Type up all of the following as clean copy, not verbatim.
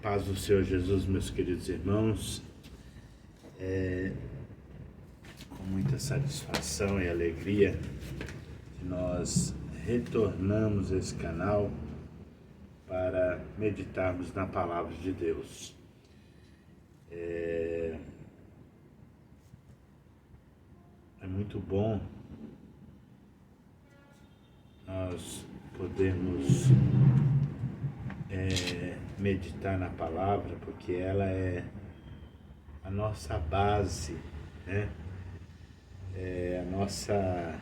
Paz do Senhor Jesus, meus queridos irmãos, com muita satisfação e alegria que nós retornamos a esse canal para meditarmos na Palavra de Deus. É muito bom nós podermos meditar na Palavra, porque ela é a nossa base, né? É a nossa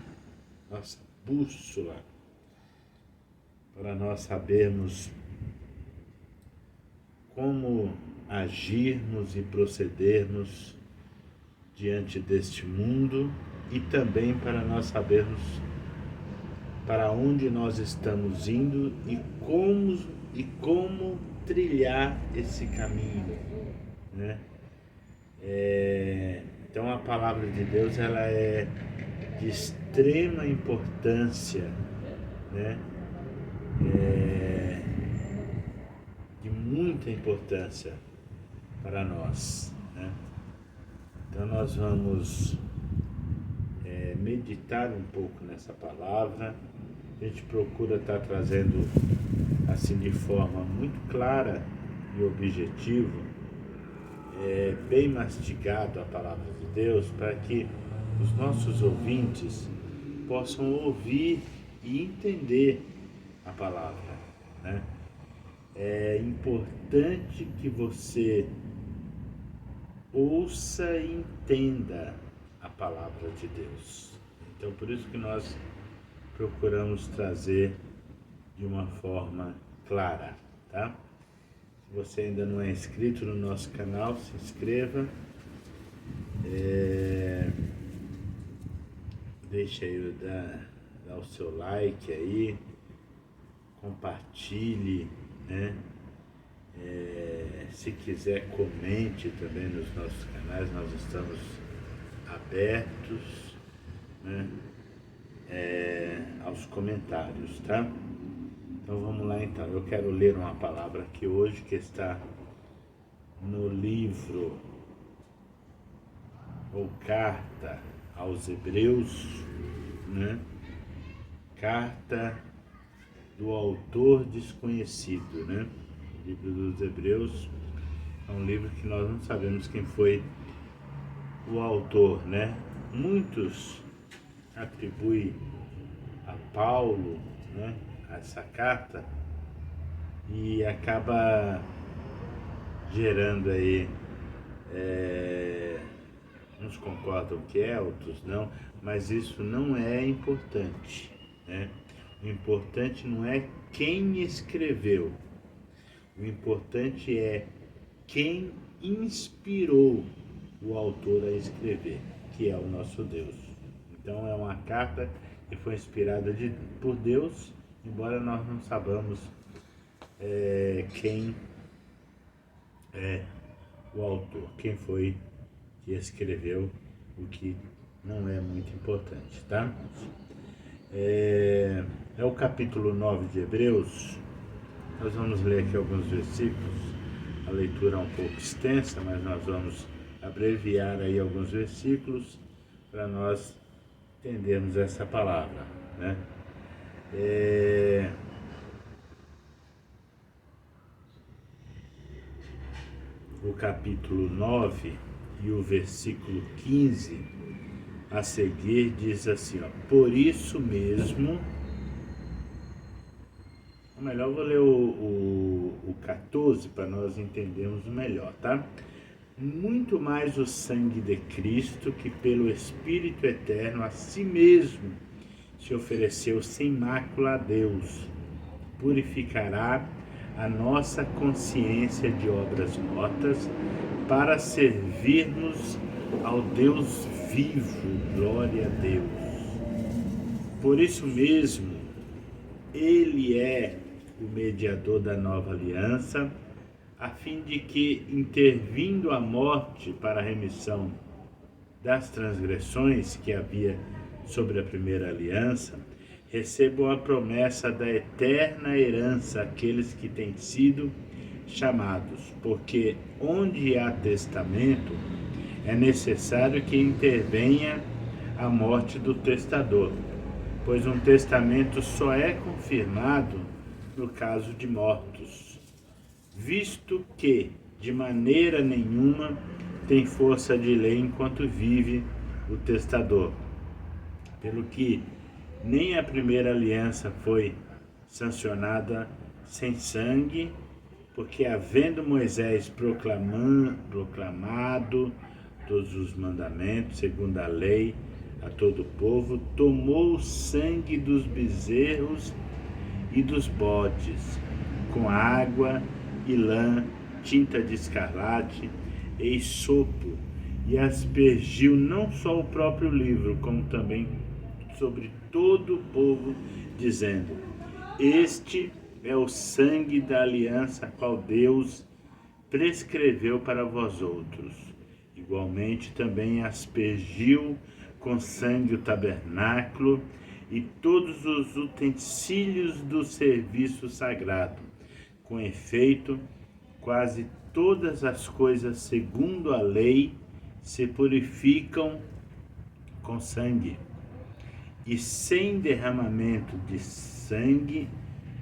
bússola para nós sabermos como agirmos e procedermos diante deste mundo e também para nós sabermos para onde nós estamos indo e como trilhar esse caminho, né? Então a palavra de Deus ela é de extrema importância, né? De muita importância para nós, né? Então nós vamos meditar um pouco nessa palavra. A gente procura estar trazendo assim de forma muito clara e objetiva, bem mastigado a palavra de Deus, para que os nossos ouvintes possam ouvir e entender a palavra, né? É importante que você ouça e entenda a palavra de Deus. Então, por isso que nós procuramos trazer de uma forma clara, tá? Se você ainda não é inscrito no nosso canal, se inscreva. Deixa aí dar o seu like aí, compartilhe, né? Se quiser, comente também nos nossos canais, nós estamos abertos, né? Aos comentários, tá? Então vamos lá então. Eu quero ler uma palavra aqui hoje que está no livro ou carta aos Hebreus, né? Carta do autor desconhecido, né? O livro dos Hebreus é um livro que nós não sabemos quem foi o autor, né? Muitos atribuem a Paulo, né, essa carta, e acaba gerando aí, uns concordam que é, outros não, mas isso não é importante, né? O importante não é quem escreveu, o importante é quem inspirou o autor a escrever, que é o nosso Deus. Então é uma carta que foi inspirada por Deus, embora nós não saibamos quem é o autor, quem foi que escreveu, o que não é muito importante, tá? É o capítulo 9 de Hebreus. Nós vamos ler aqui alguns versículos. A leitura é um pouco extensa, mas nós vamos abreviar aí alguns versículos para nós entendermos essa palavra, né? O capítulo 9 e o versículo 15 a seguir diz assim, ó: por isso mesmo, ou melhor, eu vou ler o 14 para nós entendermos melhor, tá? Muito mais o sangue de Cristo, que pelo Espírito Eterno a si mesmo se ofereceu sem mácula a Deus, purificará a nossa consciência de obras mortas para servirmos ao Deus vivo. Glória a Deus. Por isso mesmo, Ele é o mediador da nova aliança, a fim de que, intervindo a morte para a remissão das transgressões que havia sobre a primeira aliança, recebam a promessa da eterna herança aqueles que têm sido chamados, porque onde há testamento é necessário que intervenha a morte do testador, pois um testamento só é confirmado no caso de mortos, visto que de maneira nenhuma tem força de lei enquanto vive o testador, pelo que nem a primeira aliança foi sancionada sem sangue, porque havendo Moisés proclamado todos os mandamentos, segundo a lei, a todo o povo, tomou o sangue dos bezerros e dos bodes, com água e lã, tinta de escarlate e isopo, e aspergiu não só o próprio livro, como também sobre todo o povo, dizendo: Este é o sangue da aliança a qual Deus prescreveu para vós outros. Igualmente também aspergiu com sangue o tabernáculo e todos os utensílios do serviço sagrado. Com efeito, quase todas as coisas segundo a lei se purificam com sangue, e sem derramamento de sangue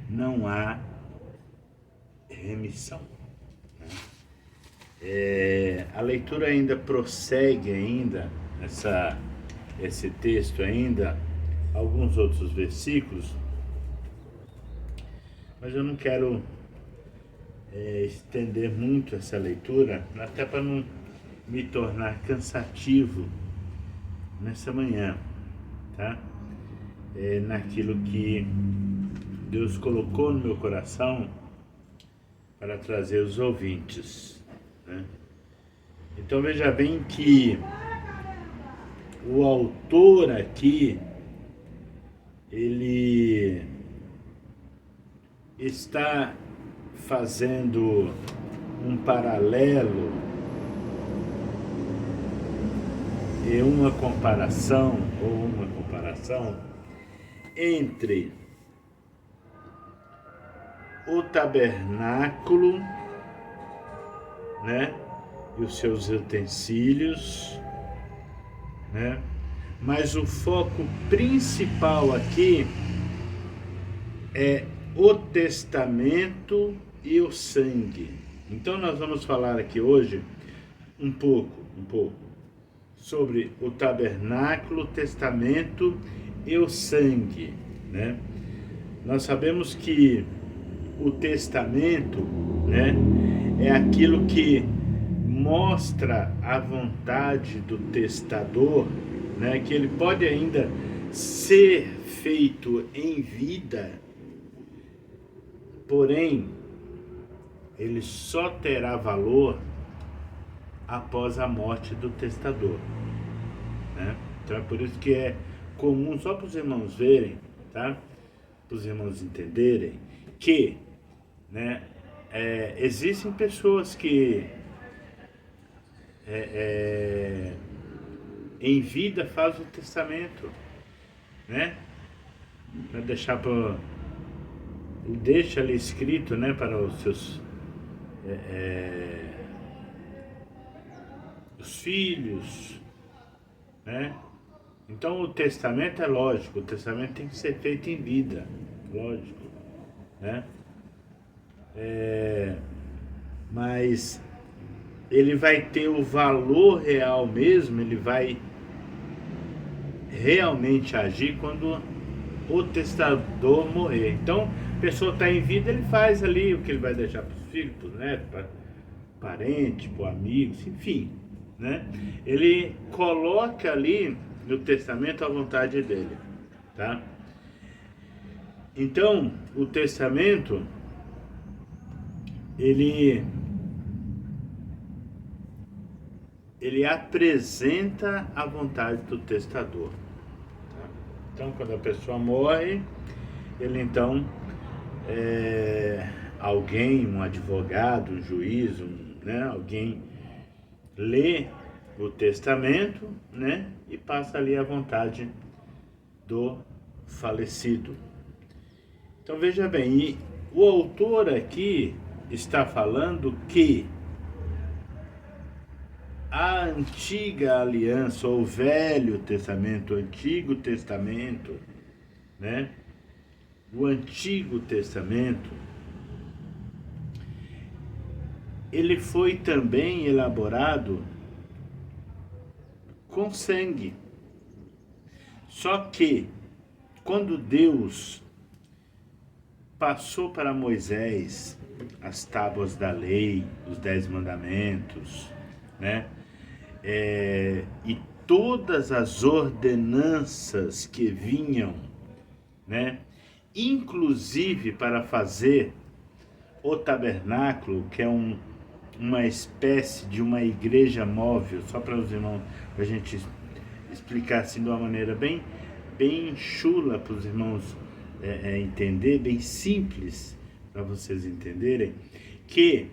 não há remissão. A leitura ainda prossegue ainda, esse texto ainda, alguns outros versículos, mas eu não quero estender muito essa leitura, até para não me tornar cansativo nessa manhã, tá? Naquilo que Deus colocou no meu coração para trazer os ouvintes, né? Então veja bem que o autor aqui, ele está fazendo um paralelo e uma comparação entre o tabernáculo, né, e os seus utensílios, né? Mas o foco principal aqui é o testamento e o sangue. Então nós vamos falar aqui hoje um pouco sobre o tabernáculo, o testamento e o sangue, né? Nós sabemos que o testamento, né, é aquilo que mostra a vontade do testador, né, que ele pode ainda ser feito em vida, porém ele só terá valor após a morte do testador, né? Então é por isso que é comum, só para os irmãos verem, tá? Para os irmãos entenderem que, né, existem pessoas que em vida fazem o testamento, né? Para deixar deixa ali escrito, né, para os seus os filhos, né? Então o testamento é lógico, o testamento tem que ser feito em vida, lógico, né? Mas ele vai ter o valor real mesmo, ele vai realmente agir quando o testador morrer. Então, a pessoa está em vida, ele faz ali o que ele vai deixar para os filhos, para os netos, para parentes, para amigos, enfim, né? Ele coloca ali no testamento a vontade dele, tá? Então, o testamento, ele apresenta a vontade do testador, tá? Então, quando a pessoa morre, ele então, alguém, um advogado, um juiz, né, alguém lê o testamento, né, e passa ali a vontade do falecido. Então veja bem, e o autor aqui, está falando que a antiga aliança, ou o Velho Testamento, o Antigo Testamento, né? O Antigo Testamento, ele foi também elaborado com sangue. Só que, quando Deus passou para Moisés as tábuas da lei, os 10 mandamentos, né? E todas as ordenanças que vinham, né? Inclusive para fazer o tabernáculo, que é uma espécie de uma igreja móvel, só para os irmãos, para a gente explicar assim de uma maneira bem chula para os irmãos entender, bem simples para vocês entenderem, que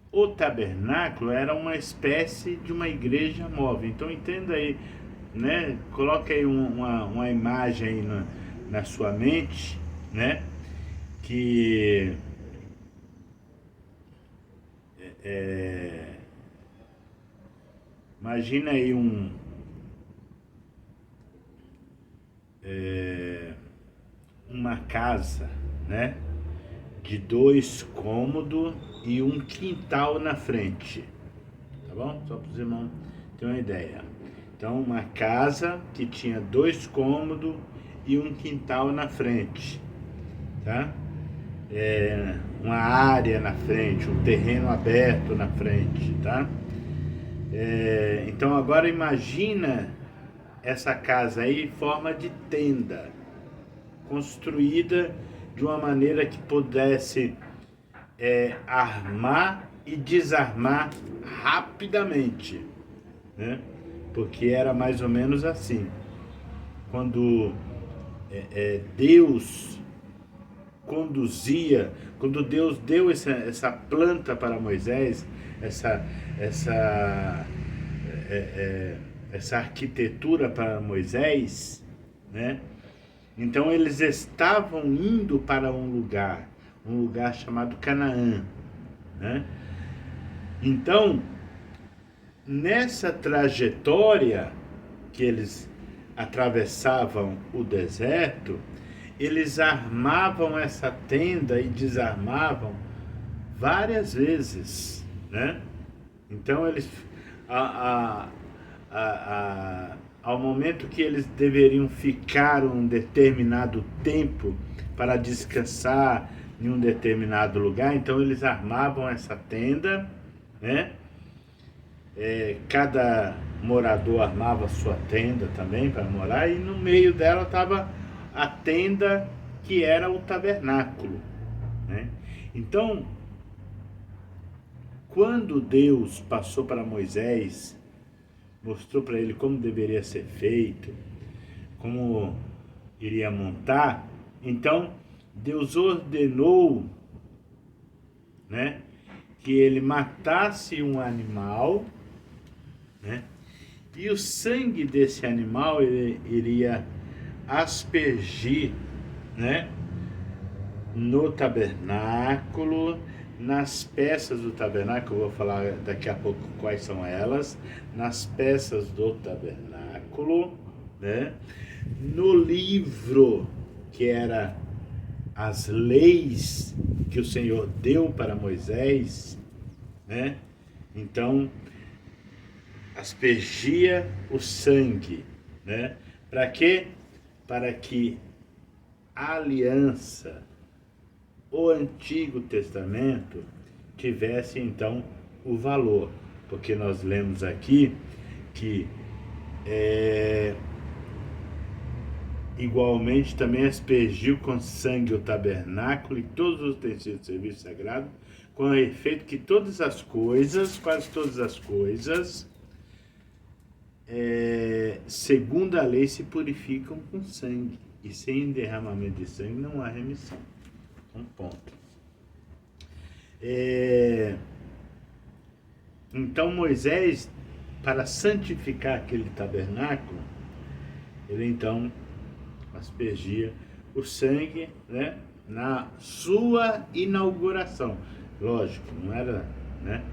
o tabernáculo era uma espécie de uma igreja móvel. Então entenda aí, né? Coloque aí uma imagem aí na sua mente, né? Que imagina aí uma casa, né? De 2 cômodos e um quintal na frente, tá bom? Só para os irmãos terem uma ideia. Então, uma casa que tinha 2 cômodos e um quintal na frente, tá? Uma área na frente, um terreno aberto na frente, tá? Então agora imagina essa casa aí em forma de tenda, construída de uma maneira que pudesse armar e desarmar rapidamente, né? Porque era mais ou menos assim. Quando Deus conduzia, quando Deus deu essa planta para Moisés, essa arquitetura para Moisés, né? Então eles estavam indo para um lugar chamado Canaã, né? Então, nessa trajetória que eles atravessavam o deserto, eles armavam essa tenda e desarmavam várias vezes, né? Então eles, ao momento que eles deveriam ficar um determinado tempo para descansar em um determinado lugar, então eles armavam essa tenda, né? Cada morador armava a sua tenda também para morar, e no meio dela estava a tenda que era o tabernáculo, né? Então, quando Deus passou para Moisés, mostrou para ele como deveria ser feito, como iria montar, então Deus ordenou, né, que ele matasse um animal, né, e o sangue desse animal ele iria aspergir, né, no tabernáculo, nas peças do tabernáculo. Eu vou falar daqui a pouco quais são elas, nas peças do tabernáculo, né, no livro que era as leis que o Senhor deu para Moisés, né? Então aspergia o sangue, né? Para quê? Para que a aliança, o Antigo Testamento, tivesse então o valor, porque nós lemos aqui que igualmente também aspergiu com sangue o tabernáculo e todos os utensílios de serviço sagrado, com efeito que todas as coisas, quase todas as coisas, segundo a lei, se purificam com sangue, e sem derramamento de sangue não há remissão. Um ponto. Então Moisés, para santificar aquele tabernáculo, ele então aspergia o sangue, né, na sua inauguração. Lógico, não era, né,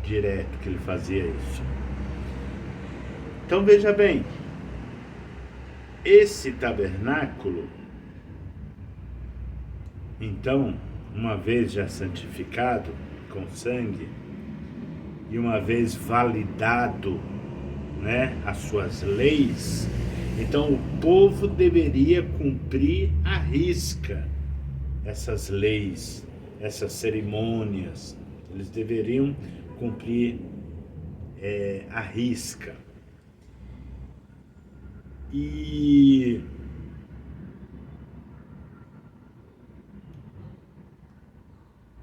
direto que ele fazia isso. Então veja bem, esse tabernáculo, então, uma vez já santificado com sangue e uma vez validado, né, as suas leis, então o povo deveria cumprir à risca essas leis, essas cerimônias. Eles deveriam cumprir à risca. E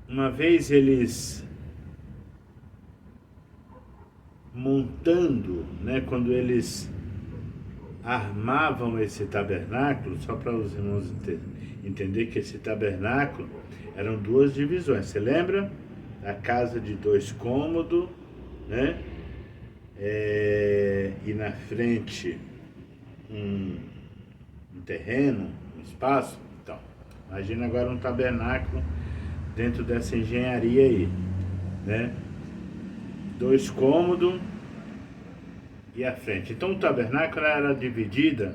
uma vez eles montando, né, quando eles armavam esse tabernáculo, só para os irmãos entender que esse tabernáculo eram duas divisões. Você lembra? A casa de 2 cômodos, né? E na frente um terreno, um espaço. Então, imagina agora um tabernáculo dentro dessa engenharia aí, né? 2 cômodos e a frente. Então o tabernáculo era dividido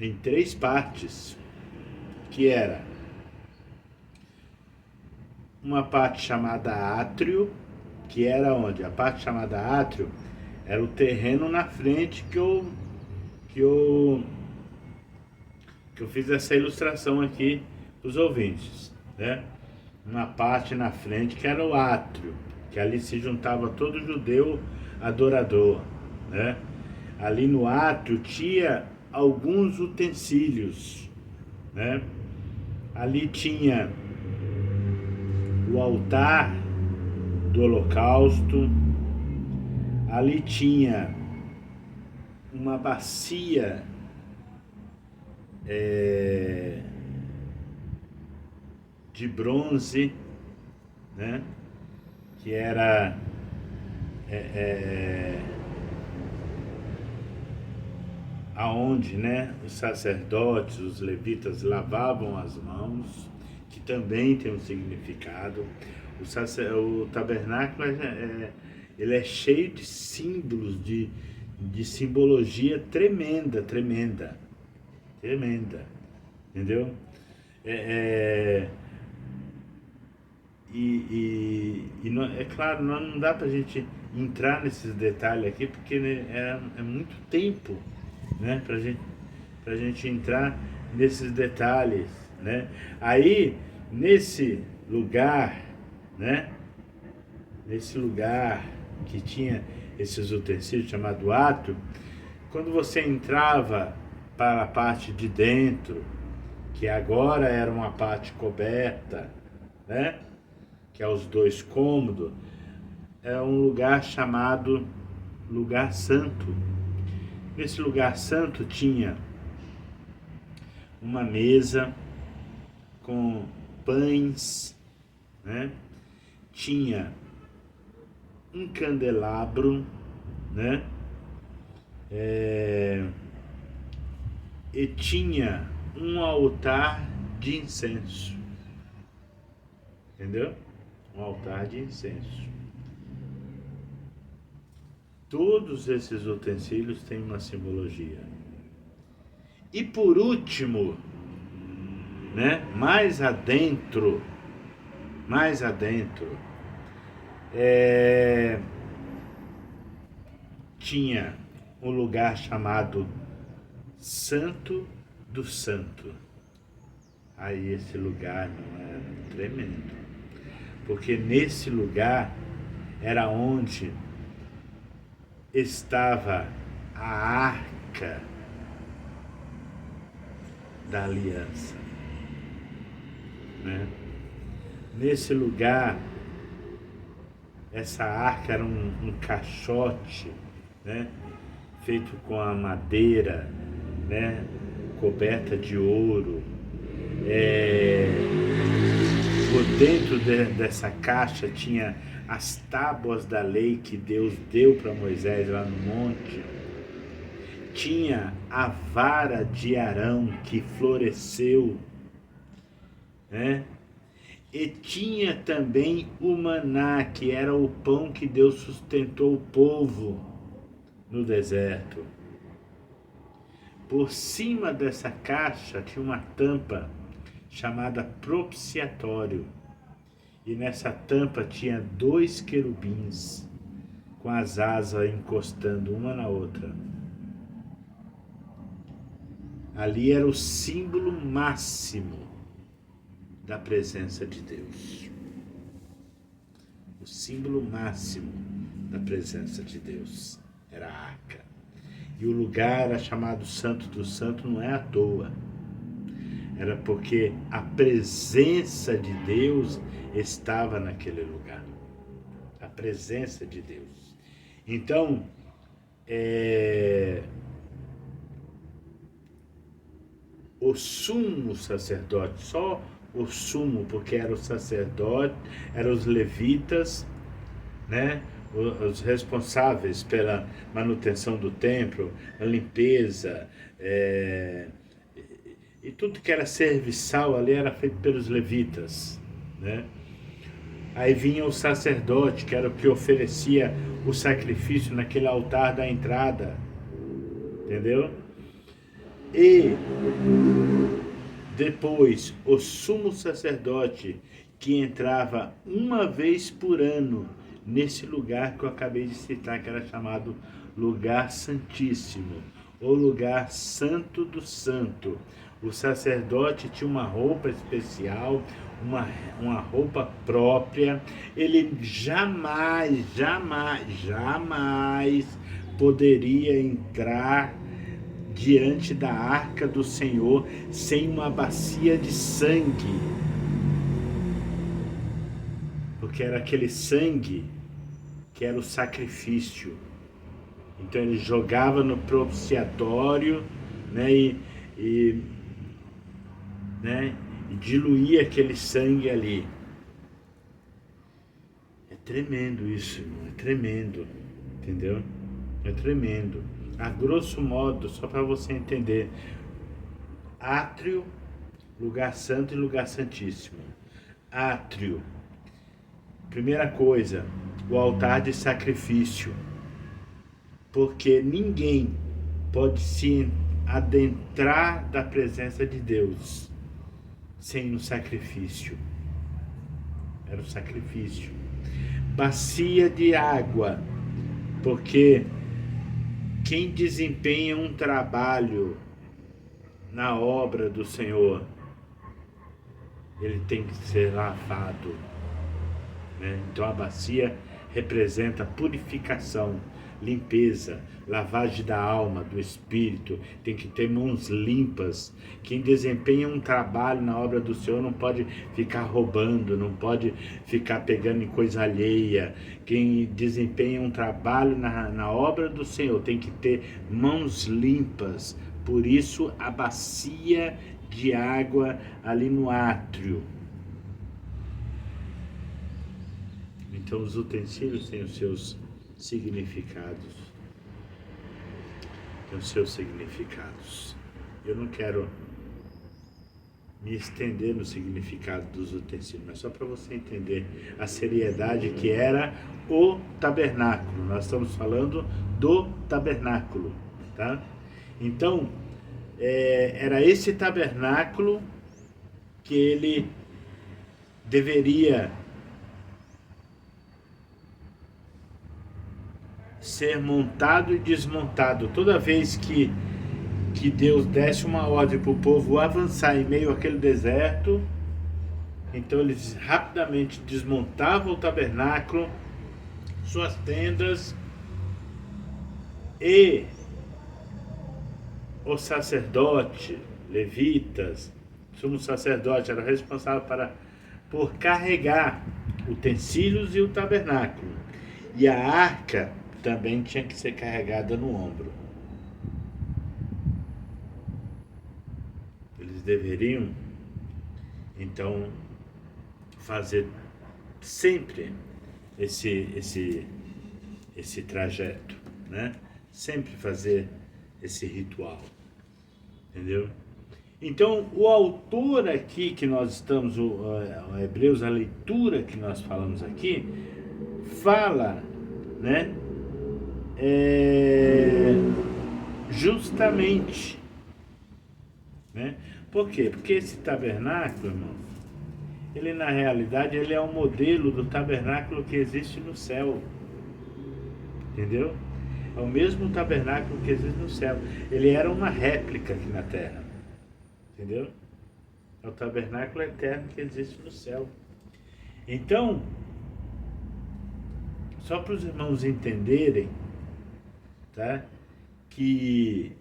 em 3 partes, que era uma parte chamada átrio, que era onde? A parte chamada átrio era o terreno na frente que eu fiz essa ilustração aqui para os ouvintes, né? Uma parte na frente que era o átrio, que ali se juntava todo judeu adorador, né? Ali no átrio tinha alguns utensílios, né? Ali tinha o altar do holocausto, ali tinha uma bacia de bronze, né? Que era aonde, né, os sacerdotes, os levitas lavavam as mãos, que também tem um significado. O tabernáculo ele é cheio de símbolos, de simbologia tremenda, entendeu? É claro, não dá pra gente entrar nesses detalhes aqui, porque, né, é muito tempo, né, pra gente entrar nesses detalhes, né? Aí, nesse lugar, né, nesse lugar que tinha esses utensílios chamado átrio, quando você entrava para a parte de dentro, que agora era uma parte coberta, né, que é os 2 cômodos, é um lugar chamado lugar santo. Nesse lugar santo tinha uma mesa com pães, né? Tinha um candelabro, né? E tinha um altar de incenso, entendeu? Um altar de incenso. Todos esses utensílios têm uma simbologia. E por último, né, mais adentro, tinha um lugar chamado Santo do Santo. Aí esse lugar não era tremendo, porque nesse lugar era onde estava a arca da aliança, né? Nesse lugar, essa arca era um caixote, né, feito com a madeira, né, coberta de ouro. Por dentro dessa caixa tinha as tábuas da lei que Deus deu para Moisés lá no monte. Tinha a vara de Arão que floresceu, né? E tinha também o maná, que era o pão que Deus sustentou o povo no deserto. Por cima dessa caixa tinha uma tampa chamada propiciatório. E nessa tampa tinha 2 querubins com as asas encostando uma na outra. Ali era o símbolo máximo da presença de Deus. O símbolo máximo da presença de Deus era a arca. E o lugar era chamado Santo do Santo não é à toa. Era porque a presença de Deus estava naquele lugar. A presença de Deus. Então, o sumo sacerdote, só o sumo, porque era o sacerdote, eram os levitas, né? Os responsáveis pela manutenção do templo, a limpeza, e tudo que era serviçal ali era feito pelos levitas, né? Aí vinha o sacerdote, que era o que oferecia o sacrifício naquele altar da entrada, entendeu? E depois o sumo sacerdote, que entrava uma vez por ano nesse lugar que eu acabei de citar, que era chamado lugar santíssimo, ou lugar santo do santo. O sacerdote tinha uma roupa especial, uma roupa própria. Ele jamais poderia entrar diante da arca do Senhor sem uma bacia de sangue, porque era aquele sangue que era o sacrifício. Então ele jogava no propiciatório, né, e diluía aquele sangue ali. É tremendo isso, irmão, é tremendo, entendeu? É tremendo. A grosso modo, só para você entender, átrio, lugar santo e lugar santíssimo. Átrio, primeira coisa, o altar de sacrifício, porque ninguém pode se adentrar da presença de Deus sem um sacrifício. Era o sacrifício. Bacia de água, porque quem desempenha um trabalho na obra do Senhor, ele tem que ser lavado, né? Então a bacia representa purificação, limpeza, lavagem da alma, do espírito. Tem que ter mãos limpas. Quem desempenha um trabalho na obra do Senhor não pode ficar roubando, não pode ficar pegando em coisa alheia. Quem desempenha um trabalho na obra do Senhor tem que ter mãos limpas. Por isso a bacia de água ali no átrio. Então os utensílios têm os seus significados. Tem os seus significados. Eu não quero me estender no significado dos utensílios, mas só para você entender a seriedade que era o tabernáculo. Nós estamos falando do tabernáculo, tá? Então, era esse tabernáculo que ele deveria ser montado e desmontado. Toda vez que Deus desse uma ordem para o povo avançar em meio àquele deserto, então eles rapidamente desmontavam o tabernáculo, suas tendas, e o sacerdote, levitas, sumo sacerdote, era responsável por carregar utensílios e o tabernáculo. E a arca também tinha que ser carregada no ombro. Eles deveriam, então, fazer sempre esse trajeto, né? Sempre fazer esse ritual, entendeu? Então, o autor aqui que nós estamos, o Hebreus, a leitura que nós falamos aqui, fala, né, justamente, né? Por quê? Porque esse tabernáculo, irmão, ele na realidade ele é um modelo do tabernáculo que existe no céu, entendeu? É o mesmo tabernáculo que existe no céu. Ele era uma réplica aqui na terra, entendeu? É o tabernáculo eterno que existe no céu. Então, só para os irmãos entenderem, tá? Que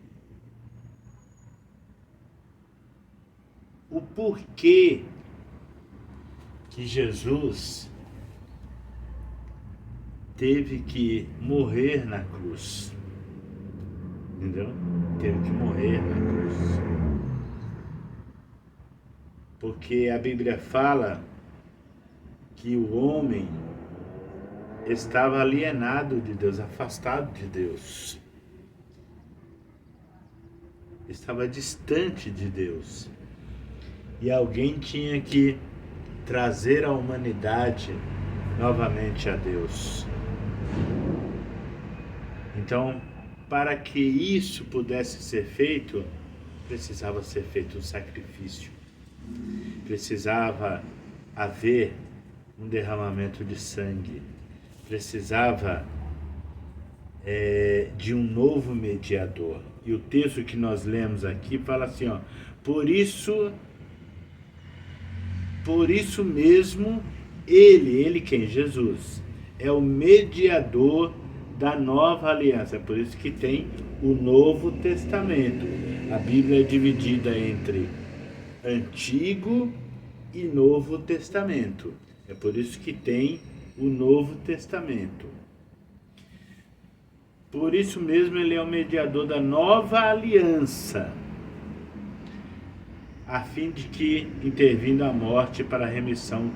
o porquê que Jesus teve que morrer na cruz, entendeu? Teve que morrer na cruz. Porque a Bíblia fala que o homem estava alienado de Deus, afastado de Deus. Estava distante de Deus. E alguém tinha que trazer a humanidade novamente a Deus. Então, para que isso pudesse ser feito, precisava ser feito um sacrifício. Precisava haver um derramamento de sangue. Precisava de um novo mediador. E o texto que nós lemos aqui fala assim, ó, por isso mesmo, ele quem? Jesus, é o mediador da nova aliança. É por isso que tem o Novo Testamento. A Bíblia é dividida entre Antigo e Novo Testamento. É por isso que tem o Novo Testamento. Por isso mesmo ele é o mediador da nova aliança, a fim de que, intervindo a morte para a remissão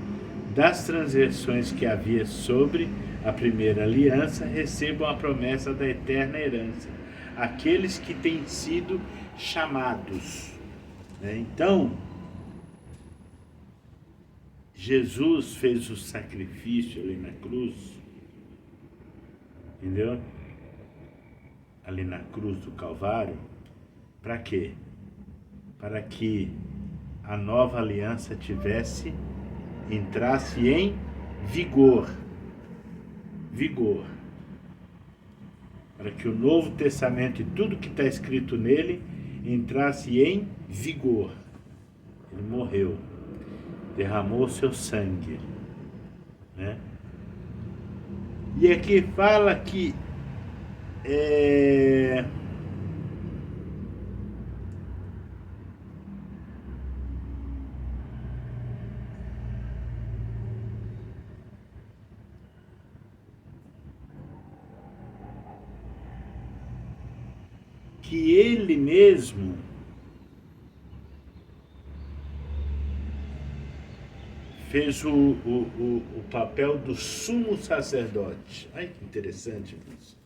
das transgressões que havia sobre a primeira aliança, recebam a promessa da eterna herança, aqueles que têm sido chamados. Então, Jesus fez o sacrifício ali na cruz, entendeu? Ali na cruz do Calvário, para quê? Para que a nova aliança entrasse em vigor. Para que o Novo Testamento e tudo que está escrito nele entrasse em vigor. Ele morreu, derramou seu sangue, né? E aqui fala que ele mesmo fez o papel do sumo sacerdote. Ai, que interessante isso.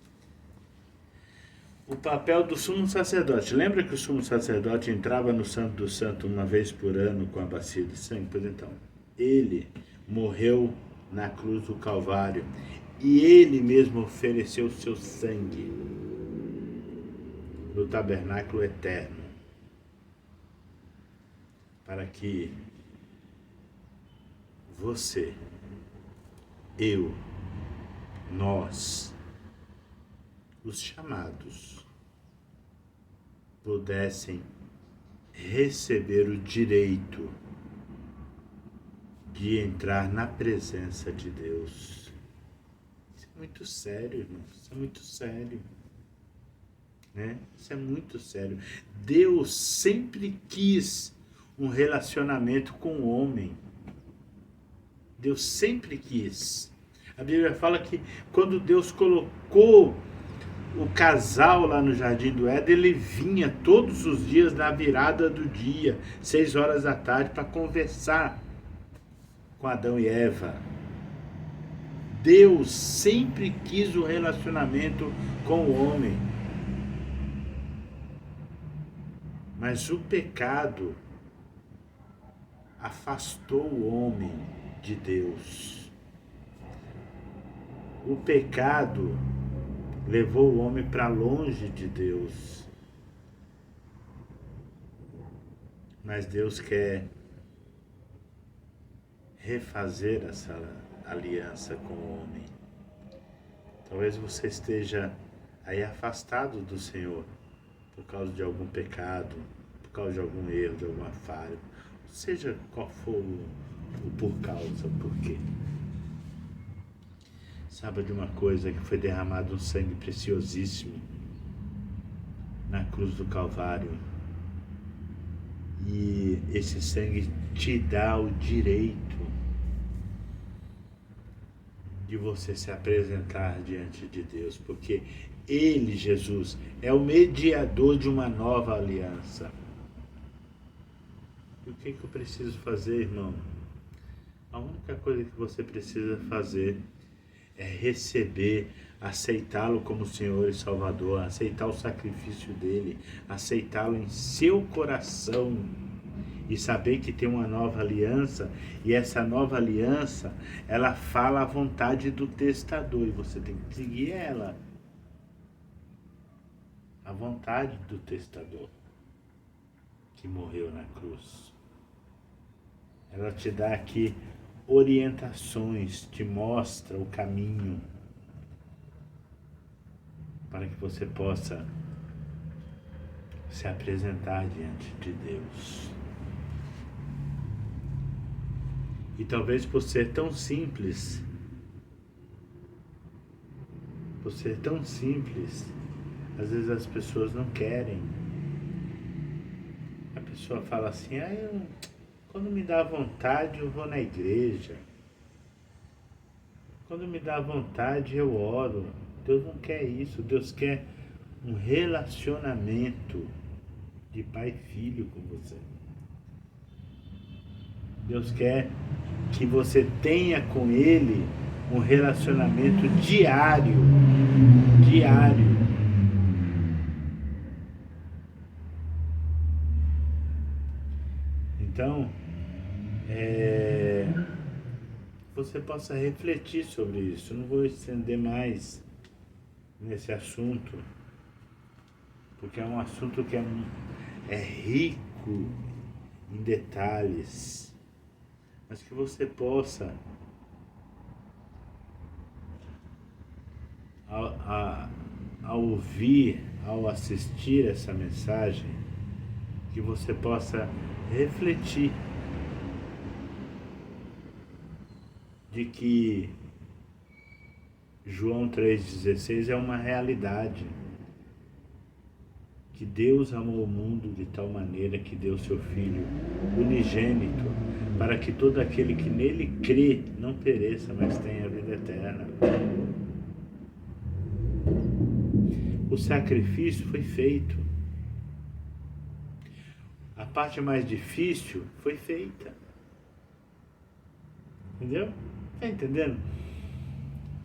O papel do sumo sacerdote. Lembra que o sumo sacerdote entrava no Santo do Santo uma vez por ano com a bacia de sangue? Pois então, ele morreu na cruz do Calvário e ele mesmo ofereceu o seu sangue no tabernáculo eterno, para que você, eu, nós, os chamados, pudessem receber o direito de entrar na presença de Deus. Isso é muito sério, irmão. Isso é muito sério. Né? Isso é muito sério. Deus sempre quis um relacionamento com o homem. Deus sempre quis. A Bíblia fala que quando Deus colocou o casal lá no Jardim do Éden, ele vinha todos os dias na virada do dia, 6 horas da tarde, para conversar com Adão e Eva. Deus sempre quis o relacionamento com o homem. Mas o pecado afastou o homem de Deus. O pecado levou o homem para longe de Deus. Mas Deus quer refazer essa aliança com o homem. Talvez você esteja aí afastado do Senhor por causa de algum pecado, por causa de algum erro, de alguma falha, seja qual for o por causa, o porquê. Saiba de uma coisa, que foi derramado um sangue preciosíssimo na cruz do Calvário. E esse sangue te dá o direito de você se apresentar diante de Deus, porque Ele, Jesus, é o mediador de uma nova aliança. E o que eu preciso fazer, irmão? A única coisa que você precisa fazer é receber, aceitá-lo como Senhor e Salvador, aceitar o sacrifício dele, aceitá-lo em seu coração e saber que tem uma nova aliança, e essa nova aliança, ela fala a vontade do testador e você tem que seguir ela. A vontade do testador que morreu na cruz. Ela te dá aqui orientações, te mostra o caminho para que você possa se apresentar diante de Deus. E talvez por ser tão simples, às vezes as pessoas não querem. A pessoa fala assim, quando me dá vontade eu vou na igreja. Quando me dá vontade eu oro. Deus não quer isso. Deus quer um relacionamento de pai e filho com você. Deus quer que você tenha com Ele um relacionamento diário. Então, você possa refletir sobre isso. Eu não vou estender mais nesse assunto, porque é um assunto que é rico em detalhes, mas que você possa, ao ouvir, ao assistir essa mensagem, que você possa refletir de que João 3,16 é uma realidade, que Deus amou o mundo de tal maneira que deu seu Filho unigênito, para que todo aquele que nele crê não pereça, mas tenha a vida eterna. O sacrifício foi feito. A parte mais difícil foi feita. Entendeu? Está entendendo?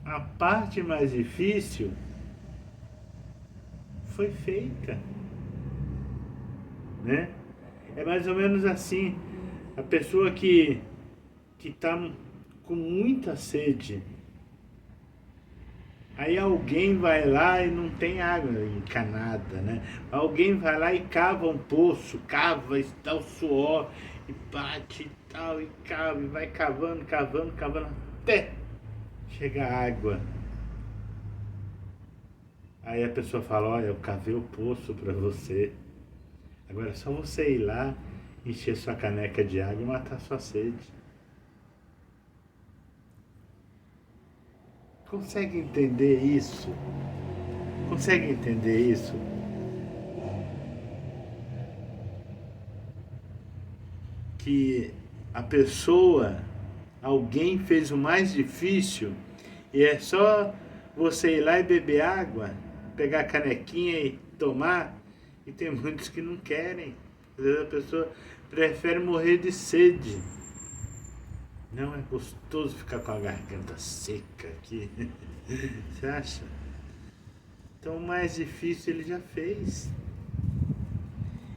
A parte mais difícil foi feita. Né? É mais ou menos assim. A pessoa que está com muita sede, aí alguém vai lá e não tem água encanada, né? Alguém vai lá e cava um poço, cava, está o suor, e bate e tal, e cava, e vai cavando, até chegar água. Aí a pessoa fala, olha, eu cavei o poço para você. Agora é só você ir lá, encher sua caneca de água e matar sua sede. Consegue entender isso? Consegue entender isso? Que a pessoa, alguém fez o mais difícil e é só você ir lá e beber água, pegar a canequinha e tomar, e tem muitos que não querem. Às vezes a pessoa prefere morrer de sede. Não é gostoso ficar com a garganta seca aqui? Você acha? Então o mais difícil ele já fez.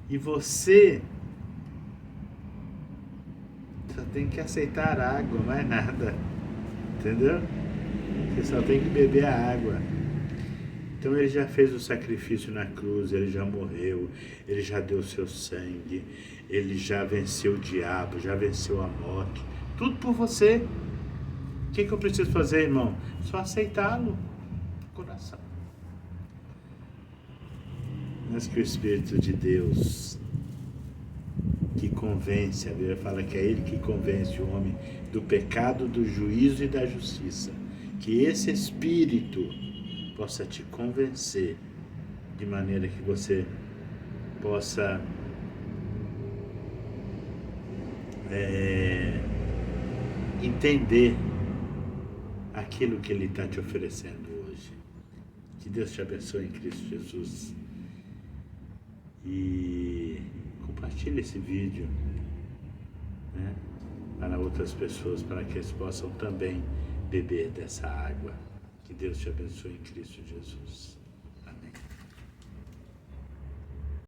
E você só tem que aceitar a água, mais nada. Entendeu? Você só tem que beber a água. Então ele já fez o sacrifício na cruz, ele já morreu, ele já deu seu sangue, ele já venceu o diabo, já venceu a morte. Tudo por você. O que eu preciso fazer, irmão? Só aceitá-lo no coração. Mas que o Espírito de Deus, que convence, a Bíblia fala que é Ele que convence o homem do pecado, do juízo e da justiça. Que esse Espírito possa te convencer, de maneira que você possa entender aquilo que Ele está te oferecendo hoje. Que Deus te abençoe em Cristo Jesus. E compartilhe esse vídeo, né, para outras pessoas, para que eles possam também beber dessa água. Que Deus te abençoe em Cristo Jesus.